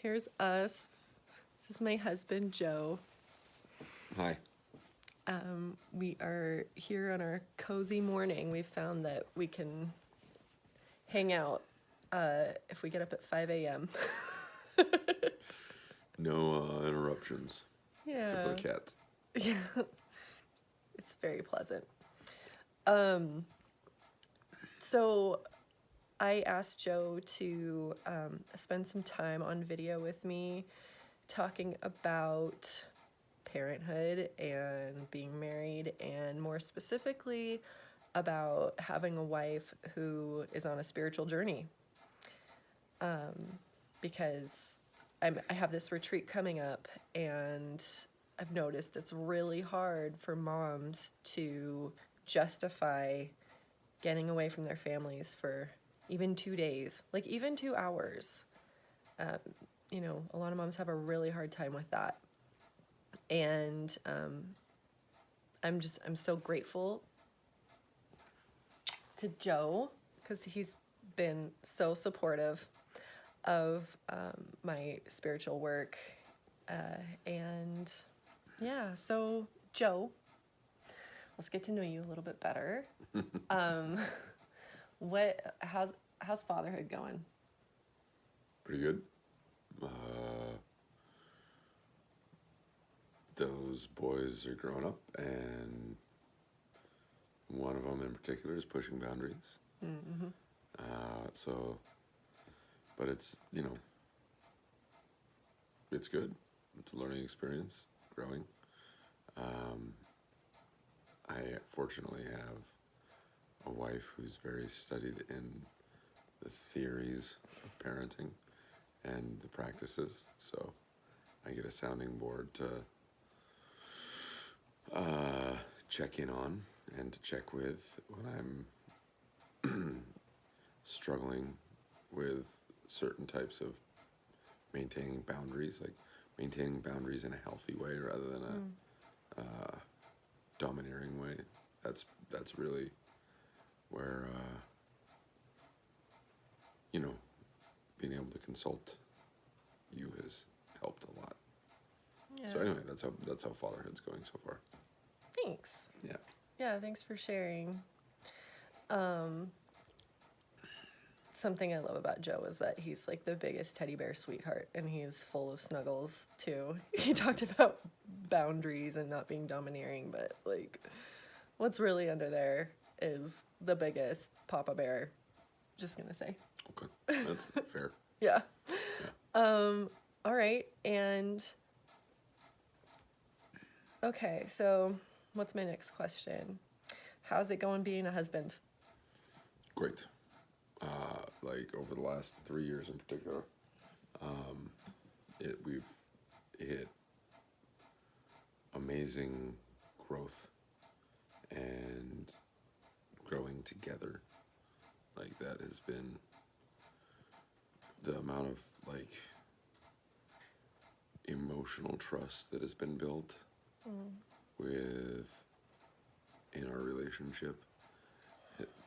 Here's us. This is my husband, Joe. Hi. We are here on our cozy morning. We found that we can hang out if we get up at 5 a.m. No interruptions. Except for Yeah. the cats. Yeah. It's very pleasant. So I asked Joe to spend some time on video with me talking about parenthood and being married, and more specifically about having a wife who is on a spiritual journey. Because I have this retreat coming up, and I've noticed it's really hard for moms to justify getting away from their families for even 2 days, like even 2 hours. A lot of moms have a really hard time with that. And I'm so grateful to Joe because he's been so supportive of my spiritual work. And yeah, so Joe, let's get to know you a little bit better. How's fatherhood going? Pretty good. Those boys are growing up, and one of them in particular is pushing boundaries. Mm-hmm. But it's, it's good. It's a learning experience, growing. I fortunately have a wife who's very studied in the theories of parenting and the practices, so I get a sounding board to check in on and to check with when I'm struggling with certain types of maintaining boundaries, like maintaining boundaries in a healthy way rather than a domineering way. That's really where being able to consult you has helped a lot. Yeah. So anyway, that's how fatherhood's going so far. Thanks. Yeah. Yeah, thanks for sharing. Something I love about Joe is that he's like the biggest teddy bear sweetheart, and he's full of snuggles too. He talked about boundaries and not being domineering, but like what's really under there is the biggest papa bear. Just gonna say. Okay, that's fair. Yeah. Yeah. All right, and okay, so what's my next question? How's it going being a husband? Great. Like over the last 3 years in particular, we've hit amazing growth and growing together. Like that has been the amount of like emotional trust that has been built with in our relationship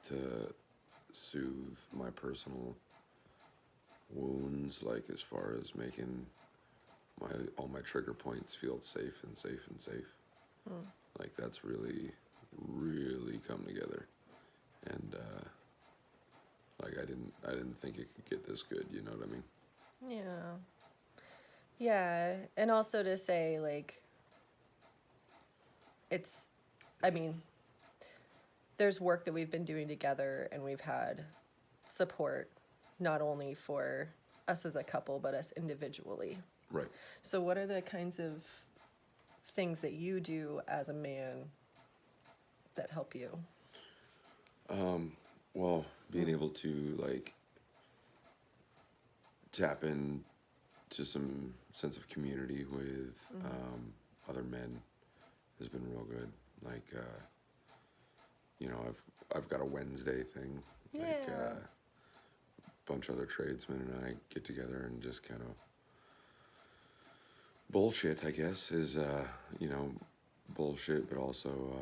to soothe my personal wounds, like as far as making all my trigger points feel safe. Like that's really come together, and like I didn't think it could get this good, you know what I mean? Yeah, and also to say like there's work that we've been doing together, and we've had support not only for us as a couple but us individually. Right. So what are the kinds of things that you do as a man that help you? Well, being able to like tap in to some sense of community with other men has been real good. Like I've got a Wednesday thing. Yeah. Like a bunch of other tradesmen and I get together and just kind of bullshit, I guess, is bullshit, but also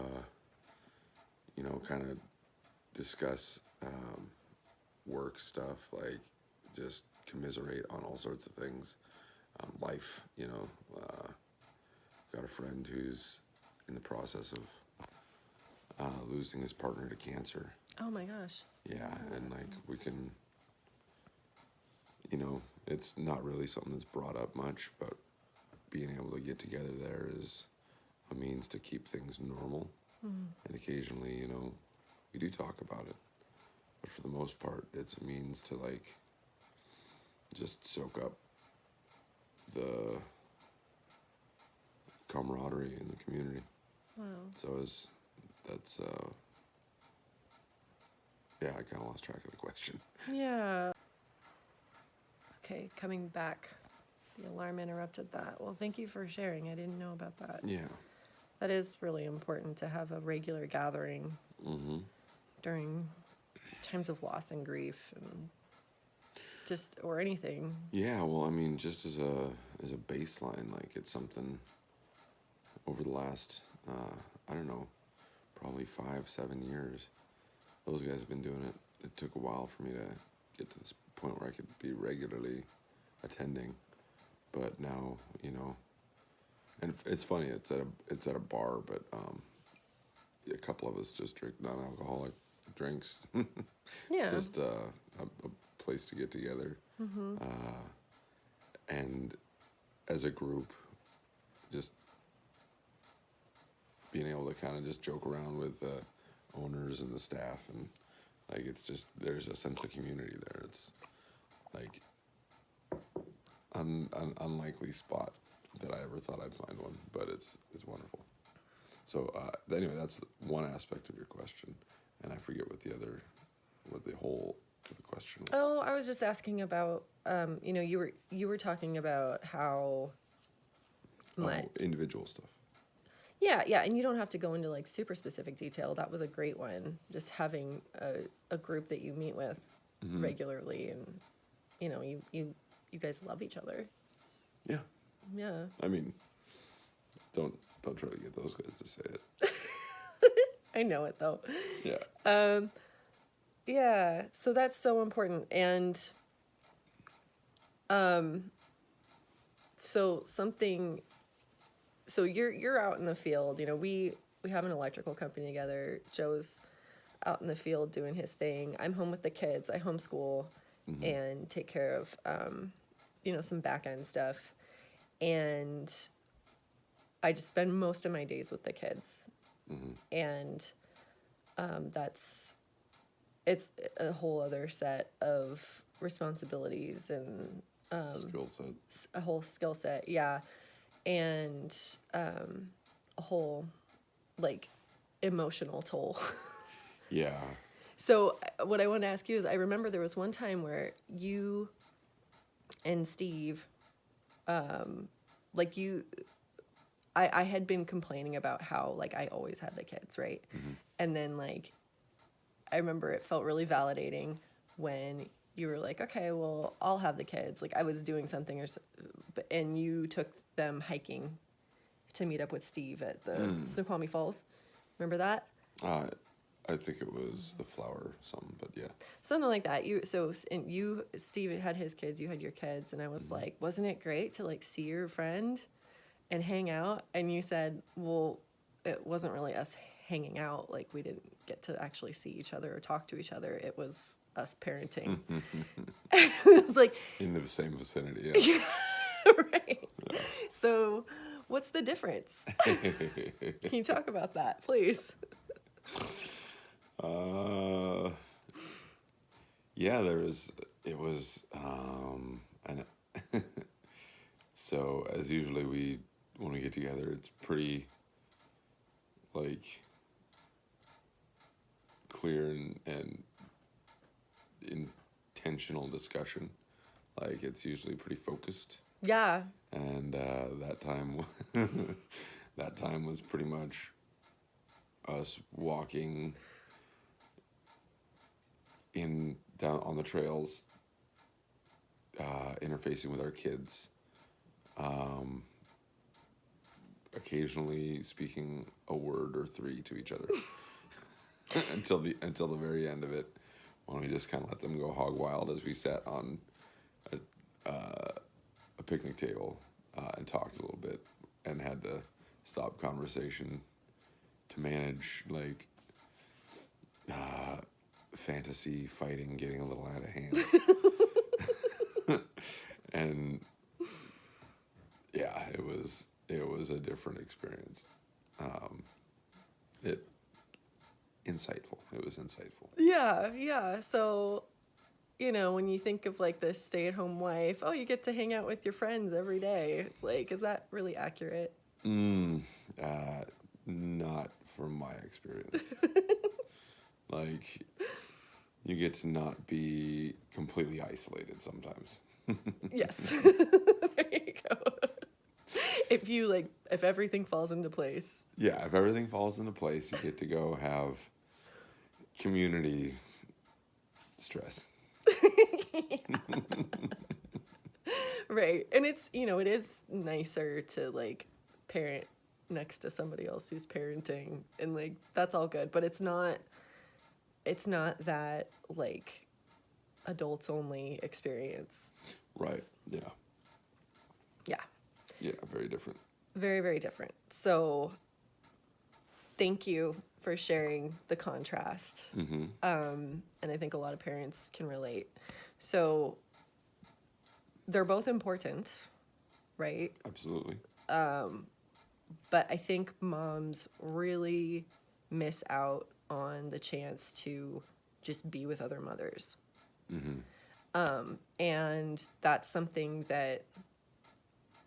kind of discuss work stuff, like just commiserate on all sorts of things, life. Got a friend who's in the process of losing his partner to cancer. Oh my gosh. Yeah, and like we can, it's not really something that's brought up much, but being able to get together there is a means to keep things normal. And occasionally, we do talk about it, but for the most part, it's a means to like just soak up the camaraderie in the community. Wow. So that's yeah, I kind of lost track of the question. Yeah. Okay, coming back. The alarm interrupted that. Well, thank you for sharing. I didn't know about that. Yeah. That is really important to have a regular gathering Mm-hmm. during times of loss and grief and just or anything. Yeah, well, I mean, just as a baseline, like it's something over the last I don't know, probably 5-7 years. Those guys have been doing it. It took a while for me to get to this point where I could be regularly attending, but now and it's funny. It's at a bar, but a couple of us just drink non-alcoholic drinks. Yeah. It's just a place to get together. Mm-hmm. And as a group, just being able to kind of just joke around with the owners and the staff, and like it's just there's a sense of community there. It's like unlikely spot that I ever thought I'd find one, but it's wonderful. So anyway, that's one aspect of your question, and I forget what the whole of the question was. Oh, I was just asking about you were talking about how much Individual stuff. Yeah, and you don't have to go into like super specific detail. That was a great one. Just having a group that you meet with regularly, and you guys love each other. Yeah. Yeah. I mean, don't try to get those guys to say it. I know it though. Yeah. Yeah, so that's so important. And so you're out in the field, we have an electrical company together. Joe's out in the field doing his thing. I'm home with the kids. I homeschool and take care of some back end stuff. And I just spend most of my days with the kids. And it's a whole other set of responsibilities and Skill set. a whole skill set, yeah, and a whole like emotional toll. Yeah. So what I want to ask you is, I remember there was one time where you and Steve, I had been complaining about how like I always had the kids, right? And then like I remember it felt really validating when you were like, okay, well, I'll have the kids. Like I was doing something and you took them hiking to meet up with Steve at the Snoqualmie Falls. Remember that? I think it was the flower something, but yeah. Something like that. Steve had his kids, you had your kids, and I was like, wasn't it great to like see your friend and hang out? And you said, well, it wasn't really us hanging out. Like we didn't get to actually see each other or talk to each other. It was us parenting. It was like in the same vicinity, yeah. right. Yeah. So what's the difference? Can you talk about that, please? Yeah, it was, and so as usually when we get together, it's pretty, like, clear and intentional discussion. Like, it's usually pretty focused. Yeah. And that time was pretty much us walking down on the trails, interfacing with our kids, occasionally speaking a word or three to each other until the very end of it, when we just kind of let them go hog wild as we sat on a picnic table and talked a little bit, and had to stop conversation to manage like fantasy fighting getting a little out of hand. And yeah, it was a different experience. It insightful. It was insightful. Yeah, yeah. So, when you think of like this stay-at-home wife, oh, you get to hang out with your friends every day. It's like, is that really accurate? Not from my experience. Like, you get to not be completely isolated sometimes. Yes. There you go. If everything falls into place. Yeah, if everything falls into place, you get to go have community stress. Right. And it's, it is nicer to like parent next to somebody else who's parenting, and like that's all good, but it's not that like adults only experience. Right. Yeah. Yeah. Yeah, very different. Very, very different. So thank you for sharing the contrast. Mm-hmm. And I think a lot of parents can relate. So they're both important, right? Absolutely. But I think moms really miss out on the chance to just be with other mothers. Mm-hmm. And that's something that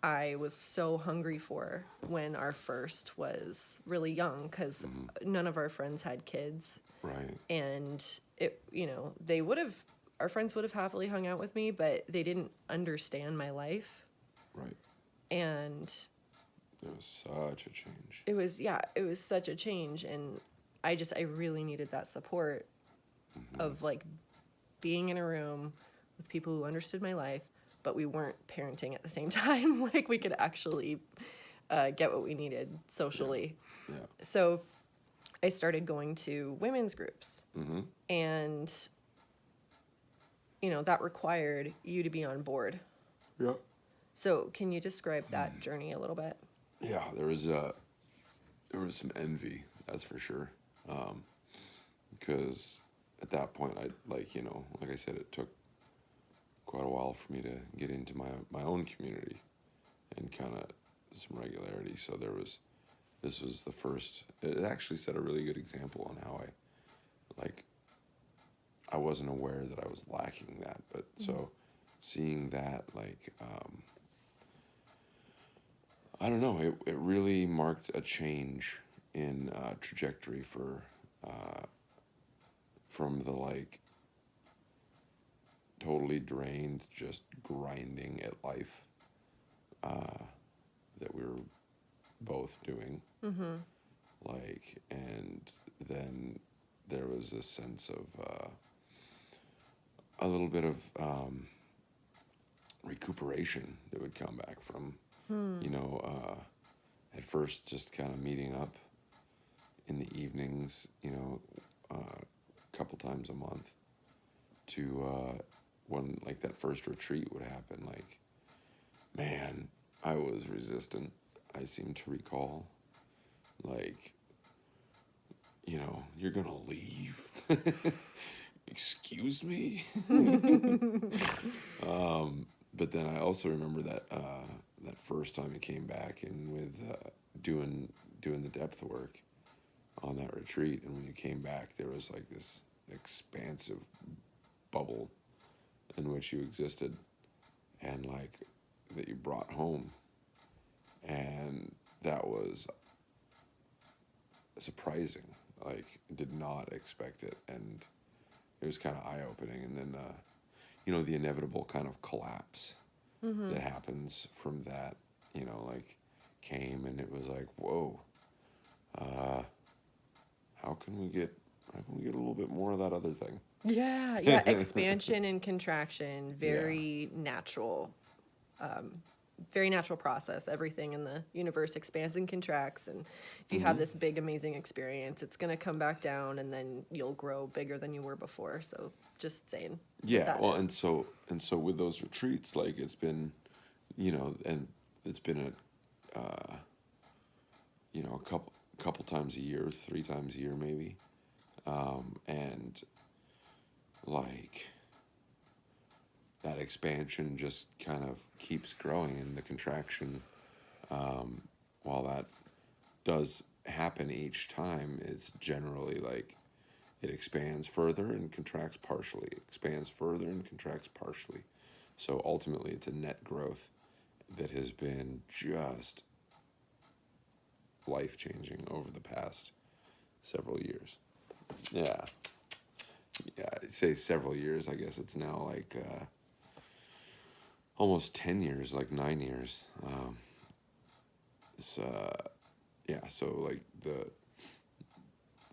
I was so hungry for when our first was really young, because none of our friends had kids. Right. And our friends would have happily hung out with me, but they didn't understand my life. Right. And It was such a change. it was such a change. And I really needed that support of like being in a room with people who understood my life, but we weren't parenting at the same time. Like we could actually get what we needed socially. Yeah. So I started going to women's groups, and that required you to be on board. Yeah. So can you describe that journey a little bit? Yeah, there was some envy, that's for sure. Because at that point, like I said, it took quite a while for me to get into my own community and kind of some regularity. So this was the first. It actually set a really good example on how I wasn't aware that I was lacking that, but so seeing that, like, I don't know, it really marked a change in trajectory from the like totally drained, just grinding at life that we were both doing. Like, and then there was this sense of a little bit of recuperation that would come back from, at first just kind of meeting up in the evenings, a couple times a month, to when like that first retreat would happen. Like, man, I was resistant. I seem to recall, like, you're gonna leave. Excuse me. But then I also remember that first time it came back, and with doing the depth work on that retreat, and when you came back, there was like this expansive bubble in which you existed, and like that you brought home, and that was surprising. Like, did not expect it, and it was kind of eye-opening. And then the inevitable kind of collapse that happens from that, like, came, and it was like, whoa, how can we get a little bit more of that other thing? Yeah, expansion and contraction, very natural process. Everything in the universe expands and contracts, and if you have this big amazing experience, it's going to come back down, and then you'll grow bigger than you were before. So just saying. Yeah, well, and so with those retreats, like, it's been and it's been a couple times a year, 3 times a year maybe, and like that expansion just kind of keeps growing, and the contraction, while that does happen each time, it's generally like it expands further and contracts partially, expands further and contracts partially. So ultimately, it's a net growth that has been just life changing over the past several years. Yeah. Yeah, I'd say several years. I guess it's now like almost 10 years, like 9 years. It's, yeah, so like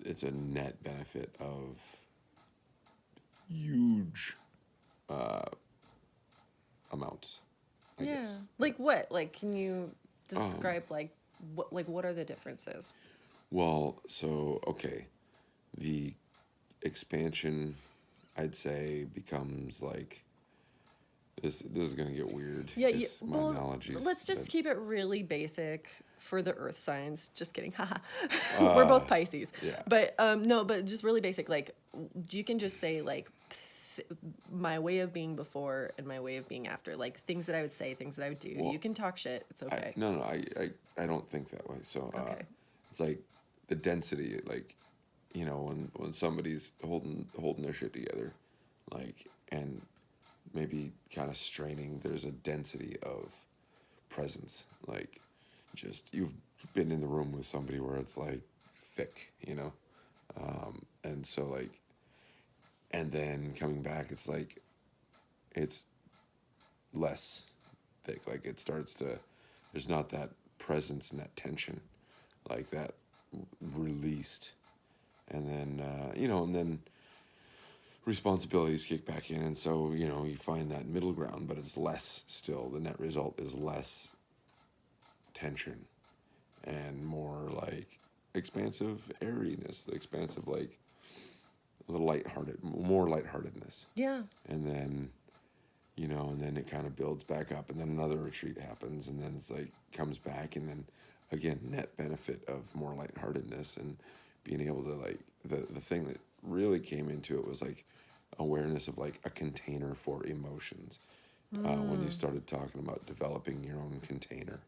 it's a net benefit of huge amounts, I Yeah. guess. Like what? Like, can you Um, describe what are the differences? well, so okay, the expansion, I'd say, becomes like this. This is gonna get weird Yeah, because my well, analogies. let's just That, keep it really basic for the earth signs. Just kidding. Haha. We're uh, both Pisces. yeah. But no, but just really basic. Like you can just say like my way of being before and my way of being after. Like things that I would say, things that I would do. Well, You can talk shit. It's okay. no, I don't think that way. So Okay. it's like the density, like when somebody's holding their shit together, like, and maybe kind of straining, there's a density of presence, like just you've been in the room with somebody where it's like thick, and so like, and then coming back, it's like it's less thick, like it starts to, there's not that presence and that tension, like that released, and then and then responsibilities kick back in, and so you find that middle ground, but it's less still. The net result is less tension and more like expansive airiness, the expansive, like the lighthearted, more lightheartedness, Yeah. and then and then it kind of builds back up, and then another retreat happens, and then it's like comes back, and then again net benefit of more lightheartedness, and being able to like the thing that really came into it was like awareness of like a container for emotions, when you started talking about developing your own container,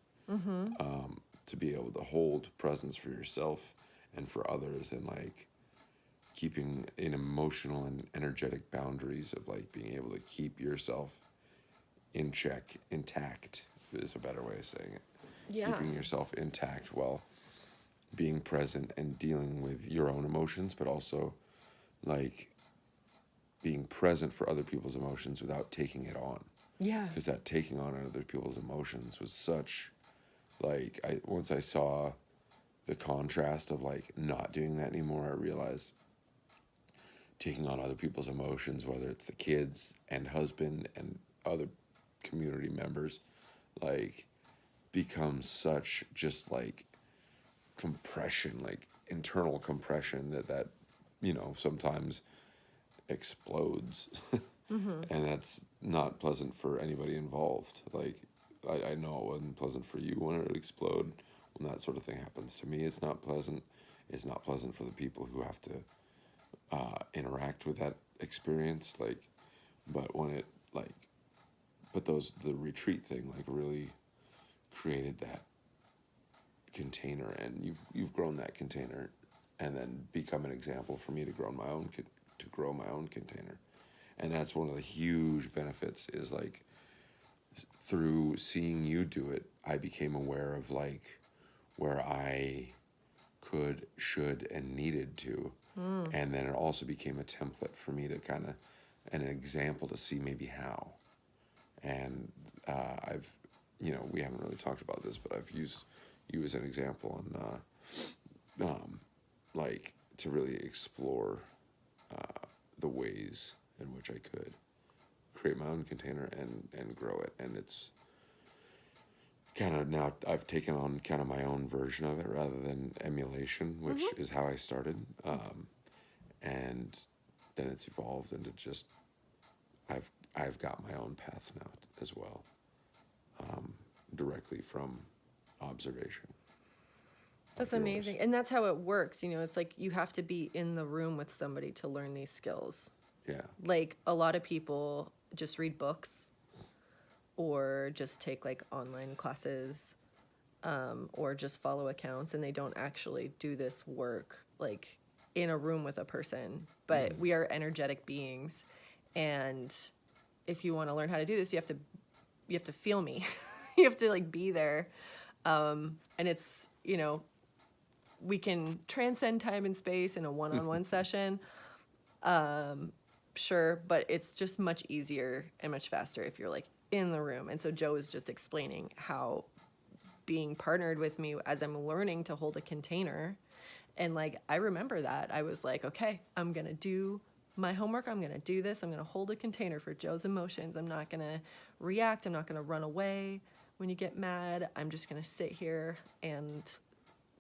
to be able to hold presence for yourself and for others, and like keeping an emotional and energetic boundaries of like being able to keep yourself in check, intact is a better way of saying it. Yeah. Keeping yourself intact while being present and dealing with your own emotions, but also like being present for other people's emotions without taking it on. Yeah. Because that taking on other people's emotions was such, like, once I saw the contrast of like not doing that anymore, I realized taking on other people's emotions, whether it's the kids and husband and other community members, like becomes such just like compression, like internal compression that sometimes explodes. And that's not pleasant for anybody involved. Like I know it wasn't pleasant for you when it would explode. When that sort of thing happens to me, it's not pleasant. It's not pleasant for the people who have to interact with that experience. Like, but when it like, but the retreat thing like really created that container, and you've grown that container, and then become an example for me to grow my own container, and that's one of the huge benefits is like through seeing you do it, I became aware of like where I could, should, and needed to. And then it also became a template for me to kind of, an example to see maybe how. And I've, we haven't really talked about this, but I've used you as an example, and like to really explore the ways in which I could create my own container and grow it. And it's kind of, now I've taken on kind of my own version of it rather than emulation, which is how I started. And then it's evolved into just, I've got my own path now as well. directly from observation. That's Like yours. amazing. And that's how it works. You know, it's like you have to be in the room with somebody to learn these skills. Yeah. Like a lot of people just read books or just take like online classes, or just follow accounts, and they don't actually do this work like in a room with a person. But we are energetic beings, and if you want to learn how to do this, you have to feel me. You have to like be there. And it's, you know, we can transcend time and space in a one-on-one session, sure, but it's just much easier and much faster if you're like in the room. And so Joe was just explaining how being partnered with me as I'm learning to hold a container, and like I remember that I was like, okay, I'm gonna do my homework, I'm gonna do this, I'm gonna hold a container for Joe's emotions, I'm not gonna react, I'm not gonna run away when you get mad, I'm just gonna sit here and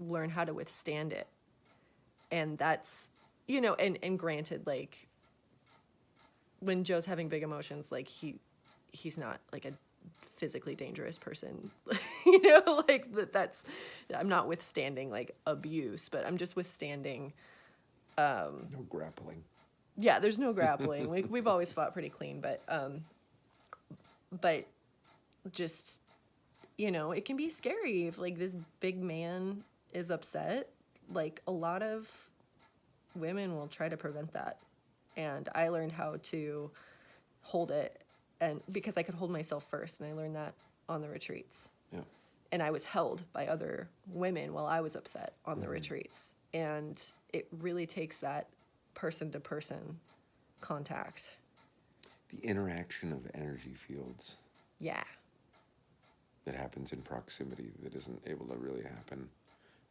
learn how to withstand it. And that's, you know, and granted, like when Joe's having big emotions, like he's not like a physically dangerous person. You know, like that's I'm not withstanding like abuse, but I'm just withstanding. No grappling. Yeah, there's no grappling. We've always fought pretty clean, but just, you know, it can be scary if like this big man is upset. Like a lot of women will try to prevent that. And I learned how to hold it, and because I could hold myself first, and I learned that on the retreats. Yeah. And I was held by other women while I was upset on the retreats. And it really takes that person to person contact. The interaction of energy fields Yeah. that happens in proximity that isn't able to really happen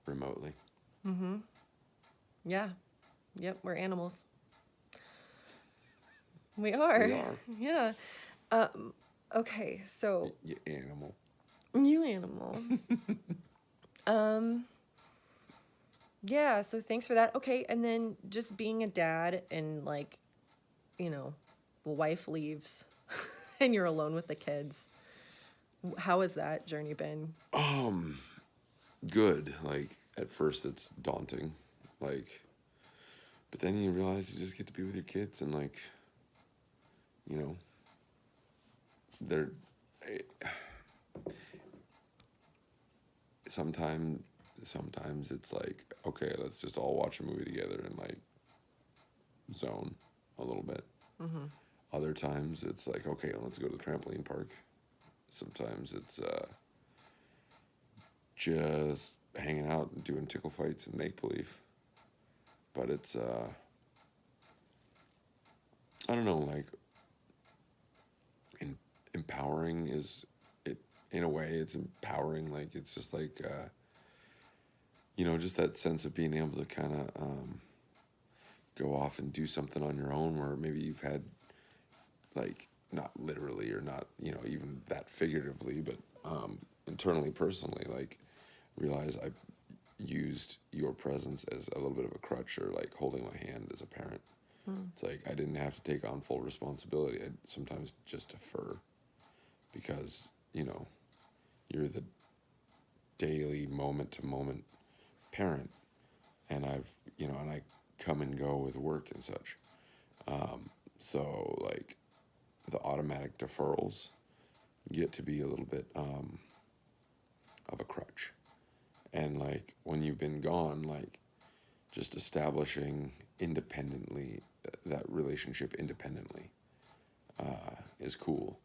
remotely. Yeah. Yep, we're animals. We are. We are. Yeah. Okay, so You animal. you animal. Yeah, so thanks for that. Okay, and then just being a dad and like, you know, the wife leaves and you're alone with the kids. How has that journey been? Good. Like at first it's daunting. Like, but then you realize you just get to be with your kids and like, you know, they're sometimes it's like, okay, let's just all watch a movie together and like zone a little bit. Other times it's like, okay, let's go to the trampoline park. Sometimes it's just hanging out and doing tickle fights and make believe. But it's I don't know, like empowering is it in a way. It's empowering. Like it's just like you know, just that sense of being able to kind of go off and do something on your own, where maybe you've had like not literally or not, you know, even that figuratively, but internally, personally, like realize I used your presence as a little bit of a crutch, or like holding my hand as a parent. It's like I didn't have to take on full responsibility. I'd sometimes just defer because, you know, you're the daily moment to moment parent, and I've, you know, and I come and go with work and such. So like the automatic deferrals get to be a little bit of a crutch. And like when you've been gone, like just establishing independently that relationship independently is cool,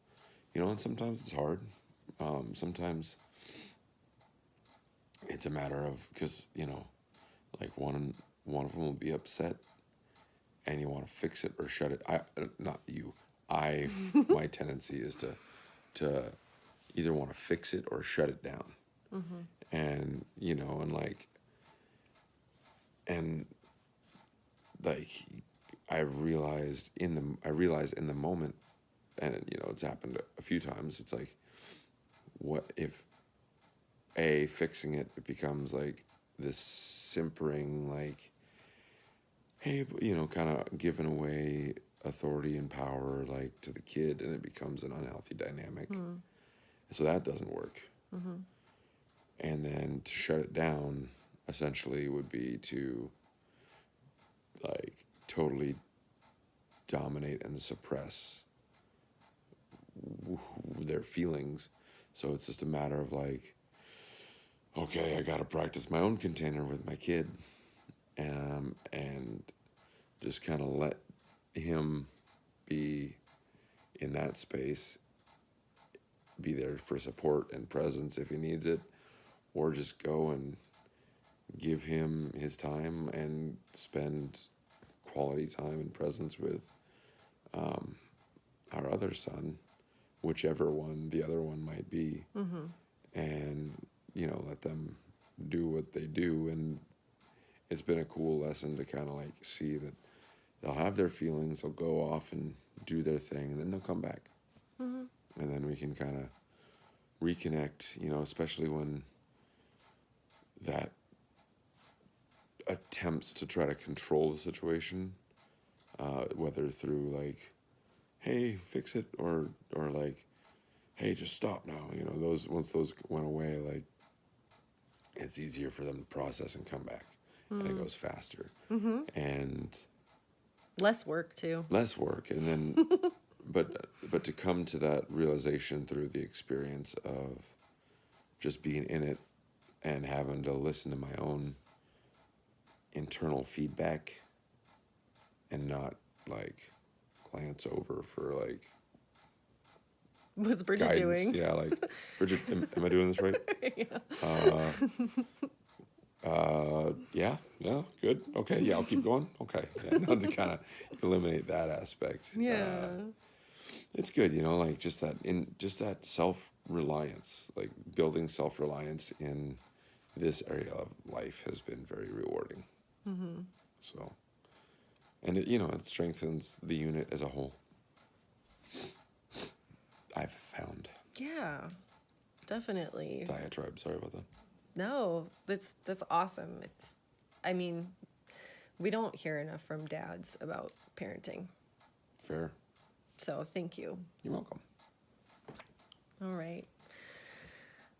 you know. And sometimes it's hard. Sometimes it's a matter of, because, you know, like one of them will be upset and you want to fix it or shut it. Not you. My tendency is to either want to fix it or shut it down. And, you know, and like I realized in the moment, and you know, it's happened a few times. It's like, what if fixing it becomes like this simpering, like, hey, you know, kind of giving away authority and power like to the kid, and it becomes an unhealthy dynamic. So that doesn't work. And then to shut it down essentially would be to like totally dominate and suppress their feelings. So it's just a matter of like, okay, I got to practice my own container with my kid, and just kind of let him be in that space, be there for support and presence if he needs it, or just go and give him his time and spend quality time and presence with our other son, whichever one the other one might be, and let them do what they do. And it's been a cool lesson to kind of like see that they'll have their feelings, they'll go off and do their thing, and then they'll come back, and then we can kind of reconnect, especially when that attempts to try to control the situation, whether through like, hey, fix it, or like, hey, just stop now. Those, once those went away, like, it's easier for them to process and come back, and it goes faster, and Less work too. less work, and then, but to come to that realization through the experience of just being in it and having to listen to my own internal feedback and not like glance over for like What's Bridget guidance. doing? Yeah, like, Bridget, am I doing this right? Yeah, good. Okay, yeah, I'll keep going. Okay, yeah, not to kind of eliminate that aspect. Yeah. It's good, like just that self-reliance, like building self-reliance in this area of life has been very rewarding. So, and it strengthens the unit as a whole. I've found. Yeah, definitely. Diatribe. Sorry about that. No, that's awesome. I mean, we don't hear enough from dads about parenting. Fair. So thank you. You're welcome. All right.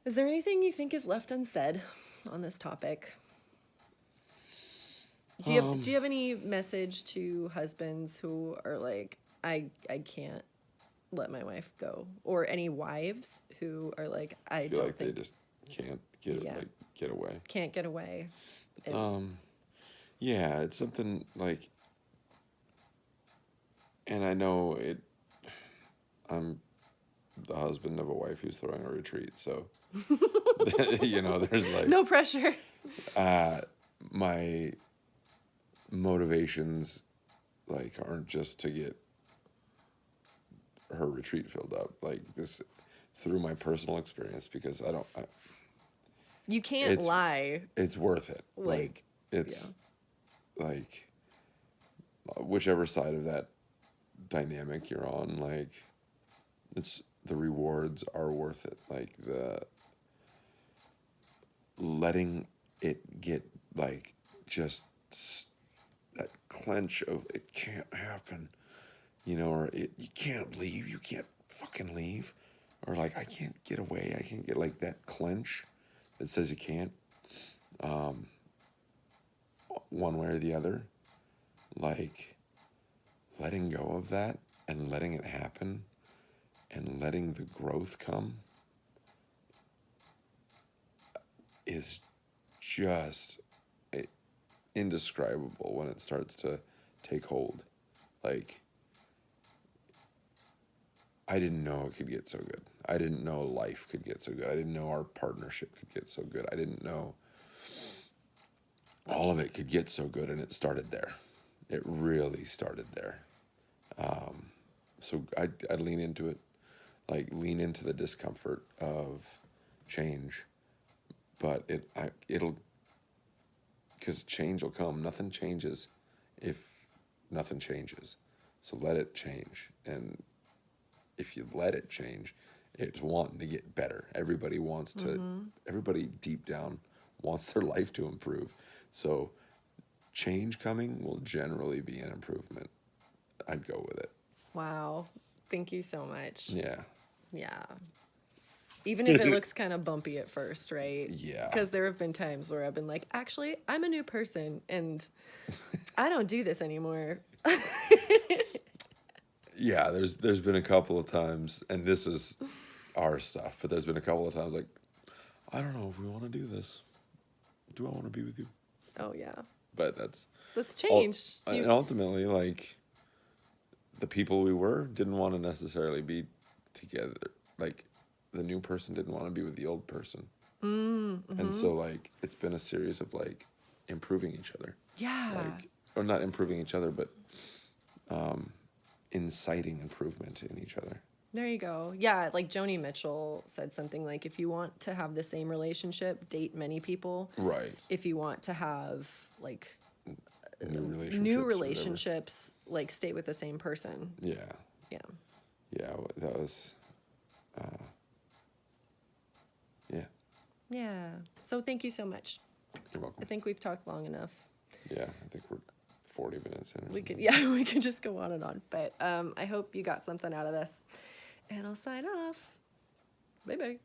Is there anything you think is left unsaid on this topic? Do you have any message to husbands who are like, I can't let my wife go, or any wives who are like, I feel don't like think they just can't get Yeah. get away. can't get away. Yeah, it's something like, and I know it. I'm the husband of a wife who's throwing a retreat, so there's like No pressure. my motivations like aren't just to get her retreat filled up, like this through my personal experience, because You can't lie. it's worth it. Like it's like whichever side of that dynamic you're on, like the rewards are worth it. Like the letting it get like just that clench of it can't happen, or you can't leave, you can't fucking leave, or like I can't get away, I can't get, like that clench that says you can't, one way or the other, like letting go of that and letting it happen and letting the growth come is just indescribable when it starts to take hold. Like, I didn't know it could get so good. I didn't know life could get so good. I didn't know our partnership could get so good. I didn't know all of it could get so good, and it started there. It really started there. So I'd lean into it, like lean into the discomfort of change, but it'll, because change will come. Nothing changes if nothing changes. So let it change, and if you let it change, it's wanting to get better. Everybody wants to. Everybody deep down wants their life to improve. So change coming will generally be an improvement. I'd go with it. Wow. Thank you so much. Yeah. Yeah. Even if it looks kind of bumpy at first, right? Yeah. Because there have been times where I've been like, actually, I'm a new person and I don't do this anymore. Yeah, there's been a couple of times, and this is our stuff, but there's been a couple of times like, I don't know if we want to do this. Do I want to be with you? Oh, yeah. But that's changed. and ultimately, like, the people we were didn't want to necessarily be together. Like, the new person didn't want to be with the old person. Mm-hmm. And so, like, it's been a series of, like, improving each other. Yeah. Like, or not improving each other, but inciting improvement in each other. There you go. Yeah, like Joni Mitchell said something like, if you want to have the same relationship, date many people. Right. If you want to have, like, New relationships, like, stay with the same person. Yeah. Yeah. Yeah, that was, yeah. Yeah. So thank you so much. You're welcome. I think we've talked long enough. Yeah, I think we're 40 minutes in. We could just go on and on. But I hope you got something out of this. And I'll sign off. Bye-bye.